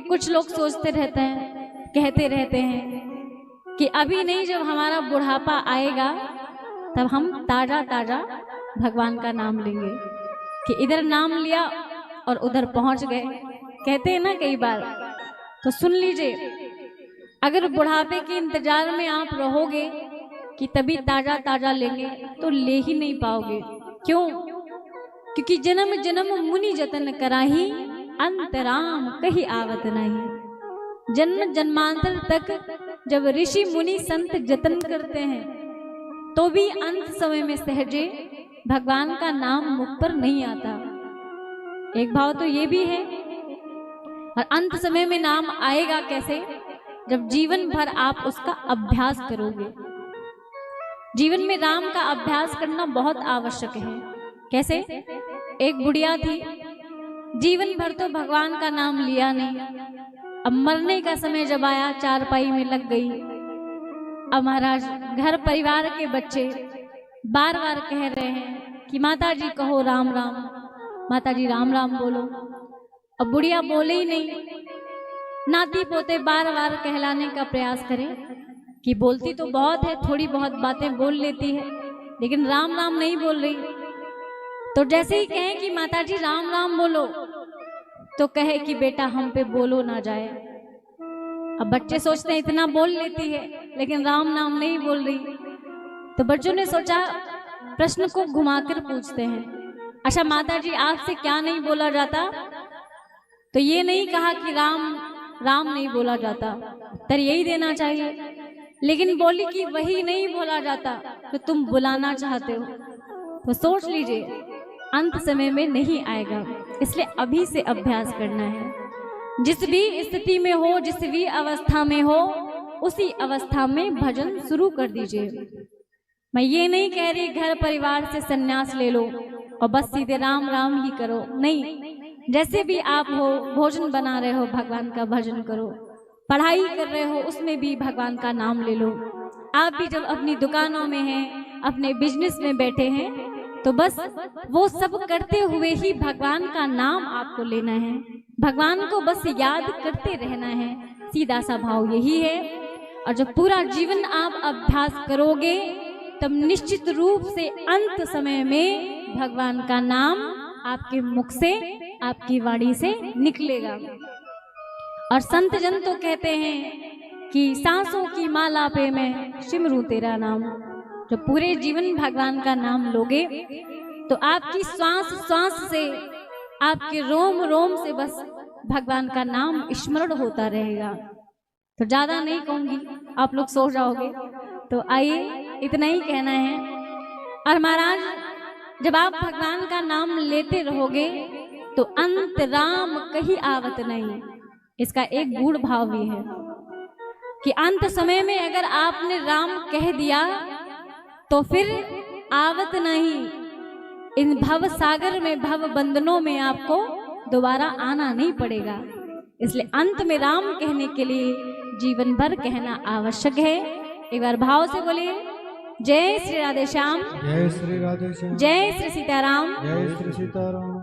कुछ लोग सोचते रहते हैं, कहते रहते हैं कि अभी नहीं, जब हमारा बुढ़ापा आएगा तब हम ताजा ताजा भगवान का नाम लेंगे। कि इधर नाम लिया और उधर पहुंच गए, कहते हैं ना कई बार। तो सुन लीजिए, अगर बुढ़ापे के इंतजार में आप रहोगे कि तभी ताजा ताजा लेंगे तो ले ही नहीं पाओगे। क्यों? क्योंकि जन्म जन्म मुनि जतन कराही, अंतराम कहीं आवत नहीं। जन्म जन्मांतर तक जब ऋषि मुनि संत जतन करते हैं तो भी अंत समय में सहजे भगवान का नाम मुख पर नहीं आता। एक भाव तो ये भी है। और अंत समय में नाम आएगा कैसे? जब जीवन भर आप उसका अभ्यास करोगे। जीवन में राम का अभ्यास करना बहुत आवश्यक है। कैसे? एक बुढ़िया थी, जीवन भर तो भगवान का नाम लिया नहीं। अब मरने का समय जब आया, चारपाई में लग गई। अब महाराज घर परिवार के बच्चे बार बार कह रहे हैं कि माता जी कहो राम राम, माता जी राम राम बोलो। अब बुढ़िया बोले ही नहीं। नाती पोते बार बार कहलाने का प्रयास करें कि बोलती तो बहुत है, थोड़ी बहुत बातें बोल लेती है, लेकिन राम राम नहीं बोल रही। तो जैसे ही कहें कि माता जी राम राम बोलो, तो कहे कि बेटा हम पे बोलो ना जाए। अब बच्चे सोचते हैं इतना बोल लेती है लेकिन राम नाम नहीं बोल रही। तो बच्चों ने सोचा, प्रश्न को घुमाकर पूछते हैं, अच्छा माता जी आपसे क्या नहीं बोला जाता? तो ये नहीं कहा कि राम राम नहीं बोला जाता, तर यही देना चाहिए। लेकिन बोली कि वही नहीं बोला जाता तो तुम बुलाना चाहते हो। तो सोच लीजिए, अंत समय में नहीं आएगा, इसलिए अभी से अभ्यास करना है। जिस भी स्थिति में हो, जिस भी अवस्था में हो, उसी अवस्था में भजन शुरू कर दीजिए। मैं ये नहीं कह रही घर परिवार से संन्यास ले लो और बस सीधे राम राम ही करो, नहीं। जैसे भी आप हो, भोजन बना रहे हो भगवान का भजन करो, पढ़ाई कर रहे हो उसमें भी भगवान का नाम ले लो। आप भी जब अपनी दुकानों में हैं, अपने बिजनेस में बैठे हैं, तो बस वो सब करते हुए ही भगवान का नाम आपको लेना है। भगवान को बस याद करते रहना है, सीधा सा भाव यही है। और जब पूरा जीवन आप अभ्यास करोगे तब निश्चित रूप से अंत समय में भगवान का नाम आपके मुख से, आपकी वाणी से निकलेगा। और संत जन तो कहते हैं कि सांसों की माला पे मैं सिमरूं तेरा नाम। जब पूरे जीवन भगवान का नाम लोगे तो आपकी श्वास श्वास से, आपके रोम रोम से बस भगवान का नाम स्मरण होता रहेगा। तो ज्यादा नहीं कहूंगी, आप लोग सो जाओगे। तो आइए, इतना ही कहना है। और महाराज जब आप भगवान का नाम लेते रहोगे तो अंत राम कहीं आवत नहीं। इसका एक गूढ़ भाव भी है कि अंत समय में अगर आपने राम कह दिया तो फिर आवत नहीं। इन भव सागर में, भव बंधनों में आपको दोबारा आना नहीं पड़ेगा। इसलिए अंत में राम कहने के लिए जीवन भर कहना आवश्यक है। एक बार भाव से बोलिए, जय श्री राधे श्याम, जय श्री राधे श्याम, जय श्री सीताराम, जय श्री सीताराम।